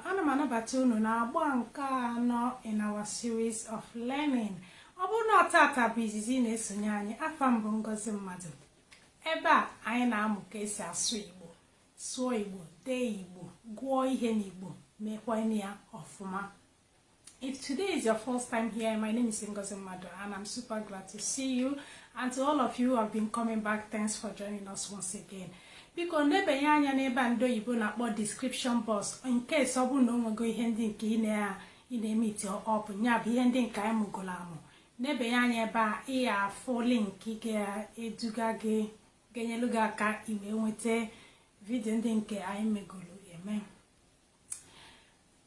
Ana m anabata unu na agba nke anọ in our series of learning. Ọ bụrụ na tata bụ izizi na-esonye anyị, afa m bụ Ngozi Mmadụ. Ebe a anyị na-amụ ka esi asụ Igbo, sụọ Igbo, dee Igbo, gụọ ihe n'Igbo, mekwa ya ọfụma. If today is your first time here, my name is Ngozi Mmadụ and I'm super glad to see you, and to all of you who have been coming back, thanks for joining us once again. Biko nebenye anya n'ebe ndị oyibo na-akpọ description box in case ọ bụrụ na o nwego ihe ndị nke ị na-emeti ọpụ nya bụ ihe ndị nke anyị mụgolo amụ. Nebenye anya ebe a ị ga-afụ link ga-eduga gị ga-enyelu gị aka iwe nweta vidio ndị nke anyị megolo eme.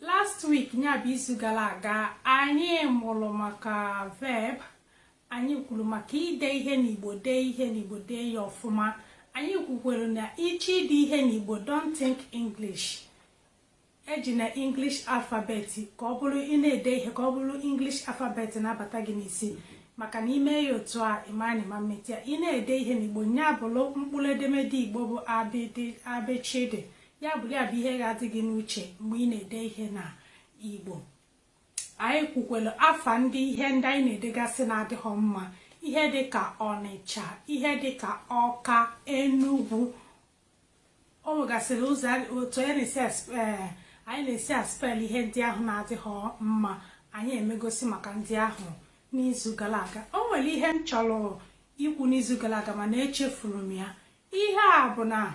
Last week nya bụ izu gara aga anyị mụrụ maka verb. Anyị kwuru maka ide ihe n'Igbo, dee ihe n'Igbo, dee ya ọfụma. Anyị kwukwere na ichi ide ihe n'Igbo, don't think English. Eji na English alphabet ka ọ bụrụ ị na-ede ihe ka ọ bụrụ English alphabet na-abata gị n'isi, maka na ime ya otu a imani ma mmetia ị na-ede ihe n'Igbo nya bụrụ mkpụrụ edemede Igbo bụ abechede. Ya bụrụ ya bụ ihe ga-adị gị n'uche mgbe ị na-ede ihe na Igbo. Anyị kwukwere afa ndị ihe ndị anyị na-edegasị na-adịghị mma, ihe dịka Ọnịcha, ihe dịka Ọka, Enugu. O nwegasịrị ụzọ otu anyị na-esi aspel ihe ndị ahụ na-adịghị mma. Anyị emegosi maka ndị ahụ n'izu gara aga. O nwere ihe m chọrọ ikwu n'izu gara aga mana echefuru m ya. Ihe a bụ na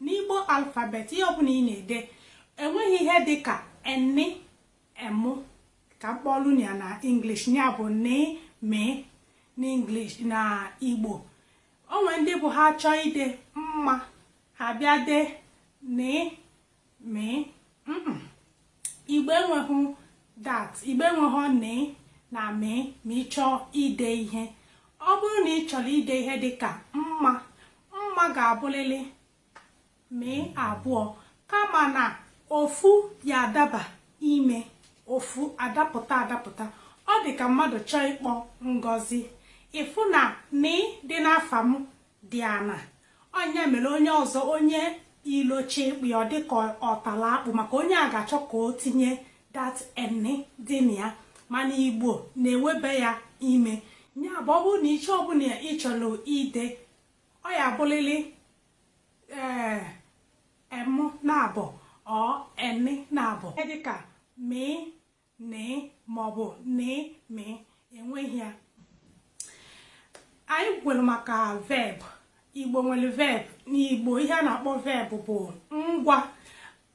n'Igbo alfabet ihe ọbụla ị na-ede enweghị ihe dịka eni, emu ka mkpọrụ ya na English, ya bụ ni, me n'English na Igbo. O nwere ndị bụ ha chọọ ide mma ha bịa dee ni, me. Igbo enweghị that. Igbo enweghị ni na me ma ị chọọ ide ihe. Ọ bụrụ na ị chọrọ ide ihe dịka mma, mma ga-abụrịrị me abụọ, kama na ofu ya adaba ime, ofu adapụta. Ọ dị ka mmadụ chọọ ịkpọ Ngozi, ịfụ na ni dị n'afa m dị ana. Onye mere onye ọzọ onye ilochi ikpe ọ dị ka ọtala akpụ, maka onye a ga-achọ ka o tinye that eni dị na ya, mana Igbo na-ewebe ya ime. Ya bụ ọ bụrụ na iche ọbụla ị chọrọ ide, ọ ya bụrịrị emu na-abụ ọ eni na-abụ, dịka me, ne maọbụ ne, me, enweghị ya. Anyị gwere maka verb. Igbo nwere verb. N'Igbo ihe a na-akpọ verb bụ ngwa.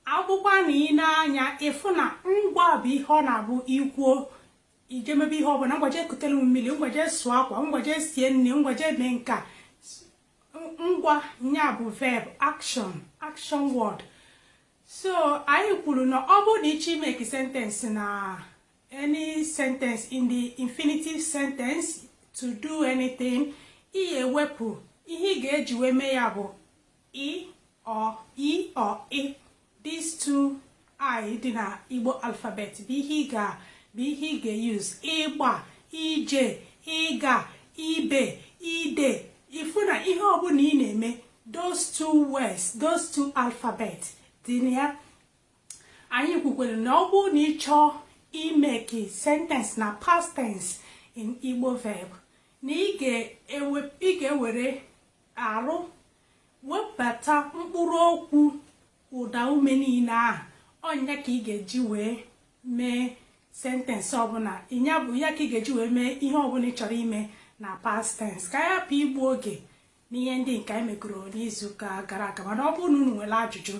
Akwụkwọ na ị na-anya ịfụ na ngwa bụ ihe ọ na-abụ ikwuo ijemebe ihe ọbụla, ngwaje kutere m mmiri, ngwaje sụọ akwa, ngwaje sie nri, ngwaje mee nka. Ngwa nya bụ verb, action word. So anyị kwuru na ọ bụrụ na ịchọ make sentence na any sentence in the infinitive sentence to do anything, ị ewepụ ihe ị ga-eji wee mee ya bụ i or i. These two I dị na Igbo alphabet bụ ihe ị ga-use. Ịgba, ije, ịga, ibe, ide. Ịfụ na ihe ọbụla ị na-eme, those two words, those two alphabet dị na ya. Anyị kwukwere na ọ bụrụ na ị chọọ imeke sentence na past tense in Igbo verb, na ị ga-ewere arụ webata mkpụrụ okwu ụda ume niile ahụ. Ọnya ka ị ga-eji wee mee sentence ọbụla. Ya bụ ya ka ị ga-eji wee mee ihe ọbụla ị chọrọ ime na past tense, ka ya hapụ igbu oge n'ihe ndị nke anyị megoro n'izu gara aga. Mana ọ bụrụ na unu nwere ajụjụ,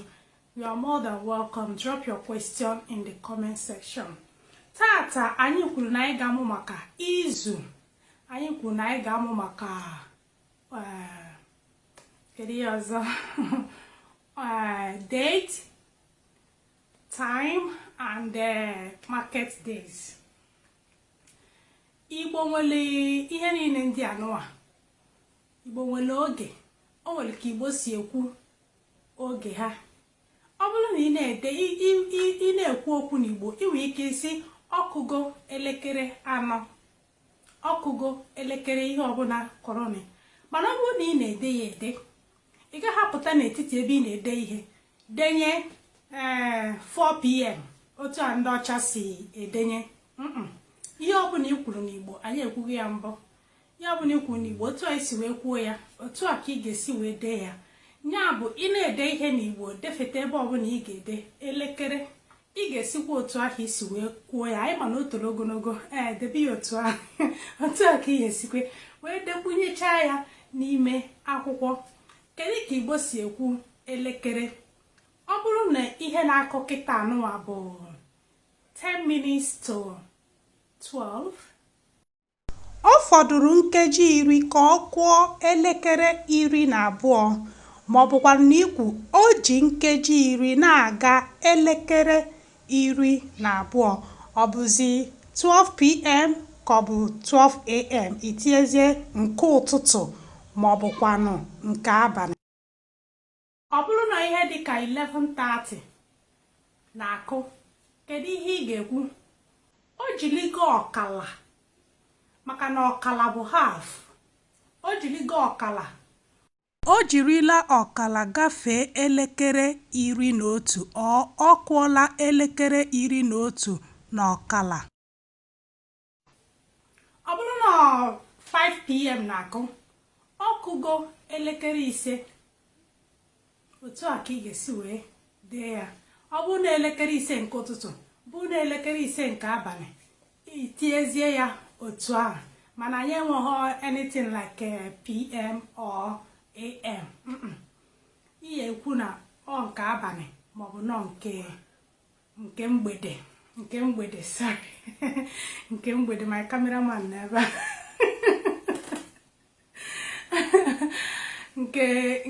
you are more than welcome. Drop your question in the comment section. Tata anyị kwuru na anyị ga-amụ maka izu. Anyị kwuru na anyị ga-amụ maka date, time, and market days. Igbo nwere ihe niile ndị anụwa. Igbo nwere oge, o nwere ka Igbo si ekwu oge ha. Ọ bụrụ na ị na-ede ị na-ekwu okwu n'Igbo, ị nwere ike isi ọkụgo elekere 4, ọkụgo elekere ihe ọbụla kọrọnị. Mana ọ bụrụ na ị na-ede ya ede, ị gaghị apụta n'etiti ebe ị na-ede ihe denye 4 p.m. otu a ndị ọcha si edenye. Ihe ọbụla i kwuru n'Igbo anyị ekwughị ya mbụ. Ihe ọbụla i kwuru n'Igbo otu a isi wee kwuo ya, otu a ka ị ga-esi wee dee ya. Nya bụ ị na-ede ihe n'Igbo, defete ebe ọbụla ị ga-ede elekere, ị ga-esikwa otu ahụ isi wee kwuo ya. Anyị ma na o toro ogologo, debe ya otu ahụ otu a ka ị ga-esikwe wee dekwunyechaa ya n'ime akwụkwọ. Kedu ka Igbo si ekwu elekere? Ọ bụrụ na ihe na-akọ kịta anụwa bụ 10 minutes to 12, ọ fọdụrụ nkeji 10 ka ọ kụọ elekere 12, ma ọ bụkwa na ikwu o ji nkeji 10 na-aga elekere 12, ọ bụzi 12 p.m. ka ọ bụ 12 a.m. itinyezie nke ụtụtụ ma ọ bụkwanụ nke abalị. Ọ bụrụ na ihe dị ka 11:30 na-akụ, kedu ihe ị ga-ekwu? O jiligo ọkala, maka na ọkala bụ half. O jiligo ọkala, o jirila ọkala gafee elekere 11, ọ kụọla elekere 11 na ọkala. Ọ bụrụ na 5 p.m. na-akụ, ọ kụgo elekere 5. Otu a ka ị ga-esi wee dee ya. Ọ bụrụ na elekere 5 nke ụtụtụ, bụ na elekere 5 nke abalị, itinyezie ya otu ahụ. Mana anyị enweghị anything like p.m. or a.m. Ihe ekwu na ọ nke abalị maọbụ nọ nke mgbede sorry nke mgbede. My cameraman n'ebe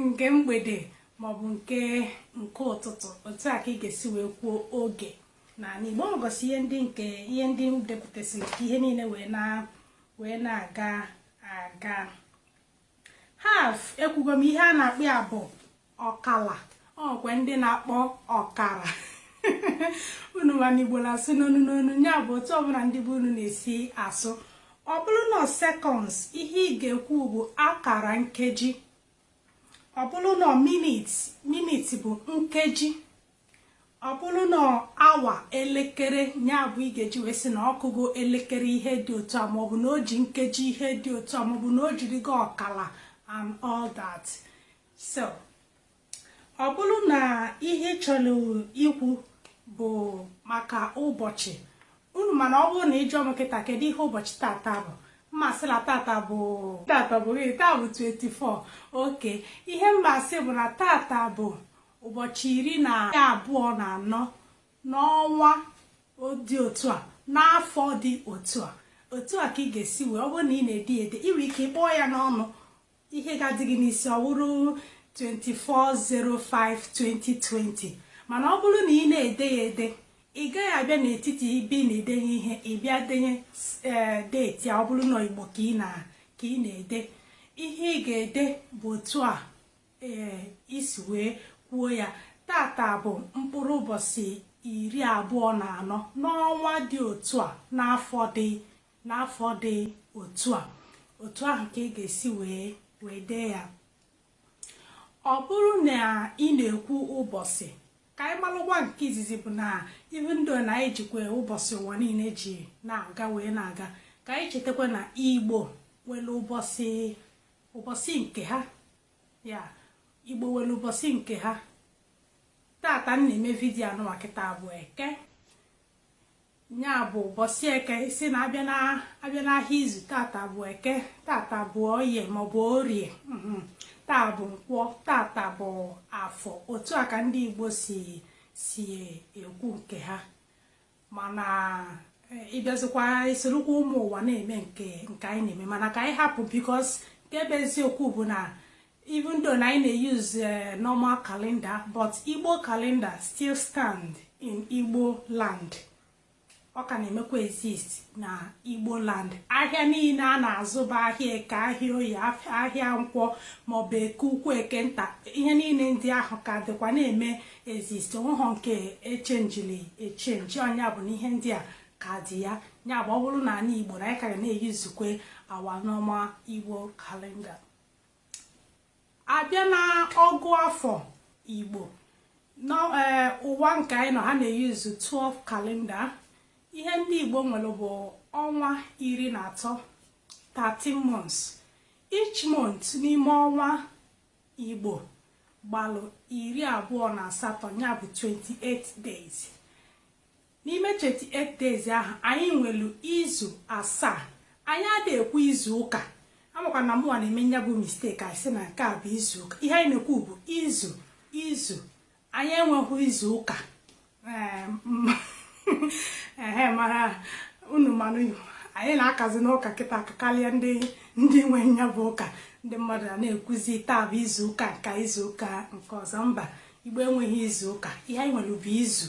nke mgbede maọbụ nke ụtụtụ. Otu a ka ị ga-esi wee kwuo oge na Igbo. Ọ gosi ihe ndị m depụtasịrị ka ihe niile wee na-aga. Half ekwugo m. Ihe a na-akpọ ya bụ ọkala. Ọkwe ndị na-akpọ ọkara unu ma n'Igbo na-asụ n'onu n'onu. Ya bụ otu ọbụla ndị bụ unu na-esi asụ. Ọ bụrụ na seconds, ihe ị ga-ekwu bụ akara nkeji. Ọ bụrụ na minutes bụ nkeji. Ọ bụrụ na awa elekere, ya bụ ị ga-eji wee sị na ọkụgo elekere ihe dị otu a, maọbụ na o ji nkeji ihe dị otu a, maọbụ na o jiri go ọkala and all that. So ọ bụrụ na ihe chọrọ ikwu bụ maka ụbọchị, unu mana ọ bụrụ na ịjụọ m kịta kedu ihe ụbọchị tata bụ, mmasịla tata bụ 24. oke ihe mmasị bụ na tata bụ ụbọchị 24 n'ọnwa dị otu a, n'afọ dị otu a. Otu a ka ị ga-esi wee, ọ bụrụ na ị na-ede ede, ị nwere ike ịkpọọ ya n'ọnụ. Ihe ga-adị gị n'isi ọ bụrụ 24/05/2020. Mana ọ bụrụ na ị na-ede ya ede, ị gaghị abịa n'etiti ibe ị na-edenye ihe ị bịa denye deeti ya. Ọ bụrụ na Igbo ka ị na-ede, ihe ị ga-ede bụ otu a isi wee kwuo ya. Tata bụ mkpụrụ ụbọchị 24 n'ọnwa dị otu a, n'afọ dị otu a. Otu ahụ ka ị ga-esi wee dee ya. Ọ bụrụ na ị na-ekwu ụbọchị, ka anyị malụgwa nke izizi bụ na even though na anyị jikwa ụbọchị ụwa niile ji na-aga wee na-aga, ka anyị chetakwa na Igbo nwere ụbọchị nke ha. Ya Igbo nwere ụbọchị nke ha. Tata m na-eme vidiyo anụwa kịta bụ Eke. Ya bụ ụbọchị Eke, si na abịa n'ahịa izu, tata bụ Eke, tata bụ Oye maọbụ Orie, taa bụ Nkwọ, tata bụ Afọ. Otu a ka ndị Igbo si ekwu nke ha. Mana ịbịazikwa isorokwa ụmụ ụwa na-eme nke anyị na-eme. Mana ka anyị hapụ, because nke bụ eziokwu bụ na even though na anyị na-use normal calendar, but Igbo calendar still stand in Igbo land. ọ ka na-emekwa exist na Igbo land. Ahịa niile a na-azụ bụ ahịa Eke, ahịa Oye, ahịa Nkwọ maọbụ Eke Ukwu, Eke Nta, ihe niile ndị ahụ ka dịkwa na-eme exist. onweghọ nke echenjili echenji. Ọnya bụ na ihe ndị a ka dị ya. Ya bụ ọ bụrụ na ala Igbo na anyị ka na-eyuzukwe awa n'ọma Igbo kalenda. Abịa na ọgụ afọ Igbo n'ụwa nke anyị nọ, ha na-eyuzu 12 kalenda. Ihe ndị Igbo nwere bụ ọnwa 13, 13 months. Each month n'ime ọnwa Igbo gbalụ 28, ya bụ 28 days. N'ime 28 days ahụ anyị nwere izu 7. Anyị adịghị ekwu izu ụka. Amakwa na mụnwa na-eme nya bụ mistake, anyị sị na nke a bụ izu ụka. Ihe anyị na-ekwu bụ izu. Anyị enweghị izu ụka. Mara unu manụ anyị na-akazi n'ụka kịta karịa ndị nwe nya bụ ụka. Ndị mmadụ na-ekwuzi taa bụ izu ụka nke izu ụka nke ọzọ. Mba, Igbo enweghị izu ụka. Ihe anyị nwere bụ izu.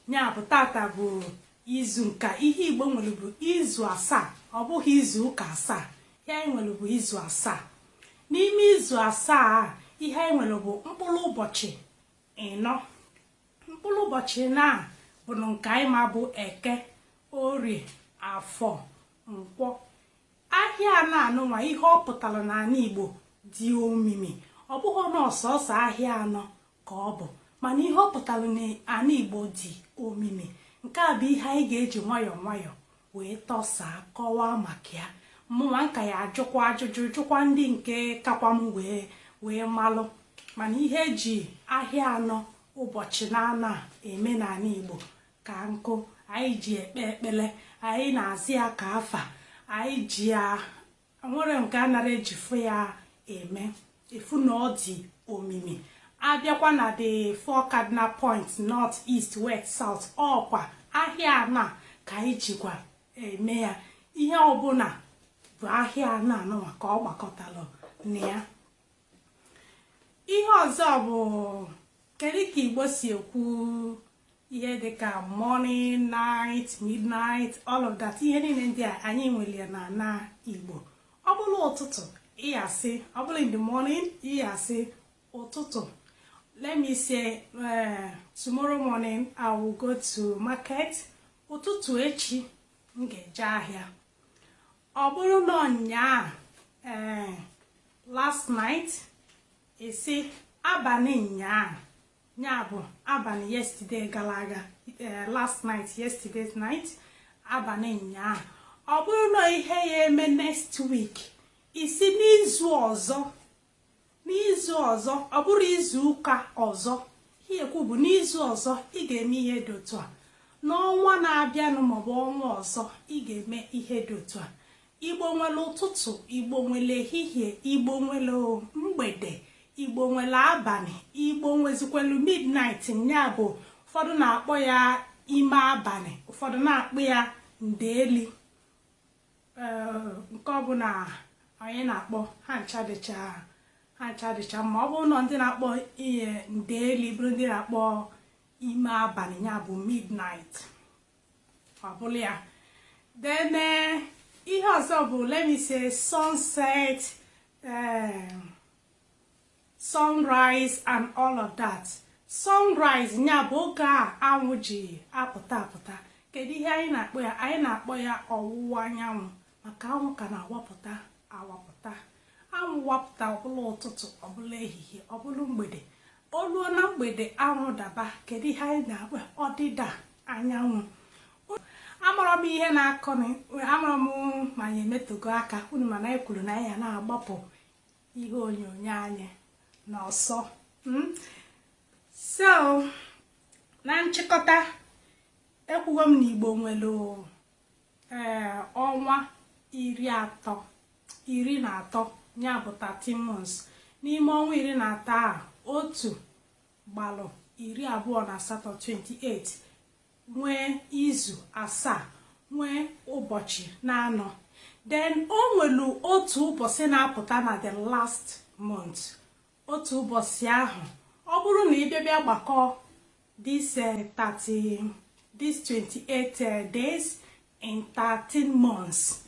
Ya bụ tata bụ izu nke ihe Igbo nwere bụ izu 7, ọ bụghị izu ụka 7. Ihe anyị nwere bụ izu 7. N'ime izu 7 ihe anyị nwere bụ mkpụrụ ụbọchị 4. Mkpụrụ ụbọchị na bụ nke anyị ma bụ Eke, Orie, Afọ, Nkwọ. Ahịa na-anụnwa ihe ọ pụtara n'ala Igbo dị omimi. Ọ bụghị n'ọsọsọ ahịa 4 ka ọ bụ, mana ihe ọ pụtara n'ala Igbo dị omimi. Nke a bụ ihe anyị ga-eji nwayọọ wee tọsaa kọwaa maka ya. Mụnwa nka ya ajụkwa ajụjụ, jụkwa ndị nke kakwa m wee malụ. Mana ihe eji ahịa 4 ụbọchị na eme n'ala Igbo ka nkụ. Anyị ji ekpe ekpele, anyị na-azị ya ka afa, anyị ji ya nwere nke a nara ejifu ya eme efu na ọ dị omimi. Abịakwa na the 4 cardinal points, north, east, west, south, ọkwa ahịa 4 ka anyị jikwa eme ya. Ihe ọbụla bụ ahịa 4 ka ọ gbakọtara na ya. Ihe ọzọ bụ kedu ka Igbo si ekwu ihe dịka morning, night, midnight, all of that. Ihe niile ndị a anyị nwere na Igbo. Ọ bụrụ ụtụtụ ịyasị, ọ bụrụ in the morning ịyasị ụtụtụ. Let me say tomorrow morning I will go to market. Ụtụtụ echi m ga-eje ahịa. Ọ bụrụ na ọnya last night isi abalị nyaa, ya bụ abalị yesterday gara aga, last night, yesterday's night, abalị nyaa. Ọ bụrụ na ihe ya eme next week, isi n'izu ọzọ, ọ bụrụ izu ụka ọzọ. Ihe ekwu bụ n'izu ọzọ ị ga-eme ihe dị otu a. N'ọnwa na-abịanụ maọbụ ọnwa ọzọ ị ga-eme ihe dị otu a. Igbo nwere ụtụtụ, Igbo nwere ehihie, Igbo nwere mgbede, Igbo nwere abalị, Igbo nwezikwelu midnight. Ya bụ ụfọdụ na-akpọ ya ime abalị, ụfọdụ na-akpọ ya ndeeli. Nke ọbụla anyị na-akpọ ha ncha dịcha ma ọ bụrụ na ndị na-akpọ ihe ndeeli bụrụ ndị na-akpọ ime abalị, ya bụ midnight. Ọ bụla ya. Then ihe ọzọ bụ let me say sunset, sunrise and all of that. Sunrise ya bụ oge a anwụ ji apụta. Kedu ihe anyị na-akpọ ya? Anyị na-akpọ ya ọwụwa anyanwụ, maka anwụ ka na-awapụta. Anwụ wapụta ọbụla ụtụtụ, ọbụla ehihie, ọbụla mgbede. Oluo na mgbede anwụ daba, kedu ihe anyị na-akpọ? Ọdịda anyanwụ. Amara m ihe na-akọ, amara m ma anyị emetogo aka. Unu mana anyị kwuru na anyị na-agbapụ ihe onyonyo anyị n'ọsọ. So na nchịkọta, ekwugo m na Igbo nwere ọnwa 13, ya bụ 13 months. N'ime ọnwa 13 a, otu gbalụ 28, 28, nwee izu 7, nwee ụbọchị 4. Then o nwere otu ụbọchị na-apụta na the last month. Otu ụbọchị ahụ, ọ bụrụ na ị bịa gbakọ this this 28 days in 13 months.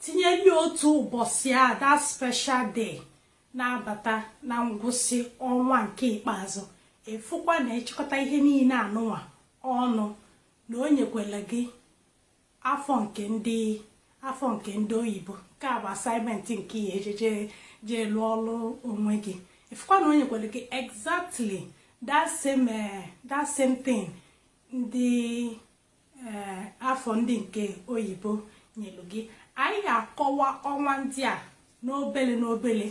Tinyeli otu ụbọchị a, that special day, na-abata na ngwụsị ọnwa nke ikpeazụ. Efukwa na echịkọta ihe niile anụnwa ọnụ na o nyekwela gị afọ nke ndị oyibo. Nke a bụ assignment nke ya ejeje lụọ ọrụ onwe gị. Efukwa na o nyekwela gị exactly that same thing ndị afọ ndị nke oyibo nyelu gị. Anyị ga-akọwa ọnwa ndị a n'obele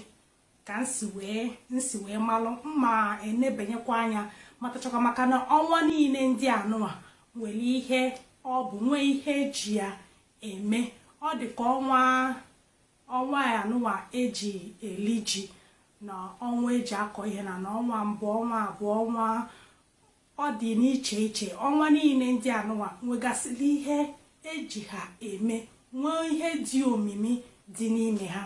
ka nsi wee malụ mma enebanyekwa anya matachakwa maka na ọnwa niile ndị anụwa nwere ihe ọ bụ, nwee ihe eji ya eme. Ọ dị ka ọnwa anụwa eji eli ji na ọnwa eji akọ ihe na ọnwa mbụ, ọnwa abụọ, ọnwa ọ dị n'iche iche. Ọnwa niile ndị anụwa nwegasịrị ihe eji ha eme, nwee ihe dị omimi dị n'ime ha.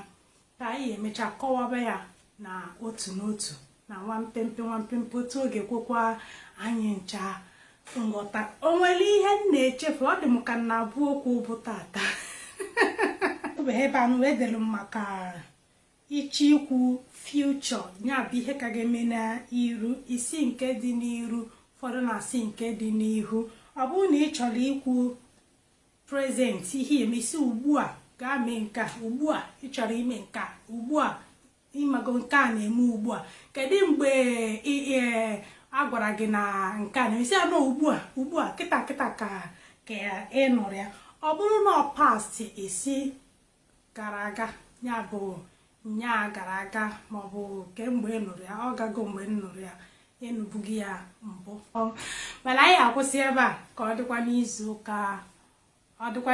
Ka anyị emecha kọwaba ya na otu n'otu na nwampempe otu oge kwekwa anyị ncha nghọta. O nwere ihe m na-echefu, ọ dị m ka na abụ okwu bụ tata ebe anụ edelu m maka iche ikwu future, ya bụ ihe ka ga-eme n'iru, isi nke dị n'iru, ụfọdụ na-asị nke dị n'ihu. Ọ bụrụ na ị chọrọ ikwu present, ihe emesi ugbu a ga-ame nke a, ugbu a ị chọrọ ime nke a, ugbu a ịmago nke a na-eme ugbu a. Kedu mgbe a gwara gị na nke a na-emesi anọ ugbu a kịta ka ị nụrụ ya. Ọ bụrụ na ọ past esi gara aga, ya bụ nya gara aga, maọbụ kemgbe ị nụrụ ya, ọ gago mgbe ị nụrụ ya, ịnụbughị ya mbụ. Mana anyị akwụsị ebe a ka ọ dịkwa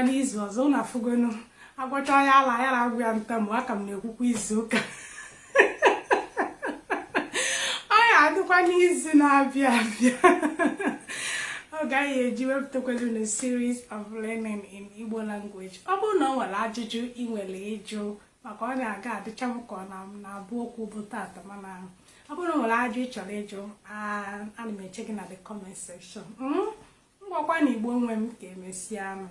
n'izu ọzọ. Unu afụgonu agwacha ya ala ya na-agwụ ya ntamu, aka m na-ekwukwa izu ụka ọ ya adịkwa n'izu na-abịa ọ gaghị eji wepụtakwelu na series of learning in Igbo language. Ọ bụrụ na ọ nwere ajụjụ ị nwere ịjụ, maka ọ na-aga adịcha m ka ọ na-abụ okwu bụ tata, mana ọ bụrụ na nwere ajụ ị chọrọ ịjụ, ana m eche gị na the comment section. Ngwakwa na Igbo nwe m ka emesịa anụ.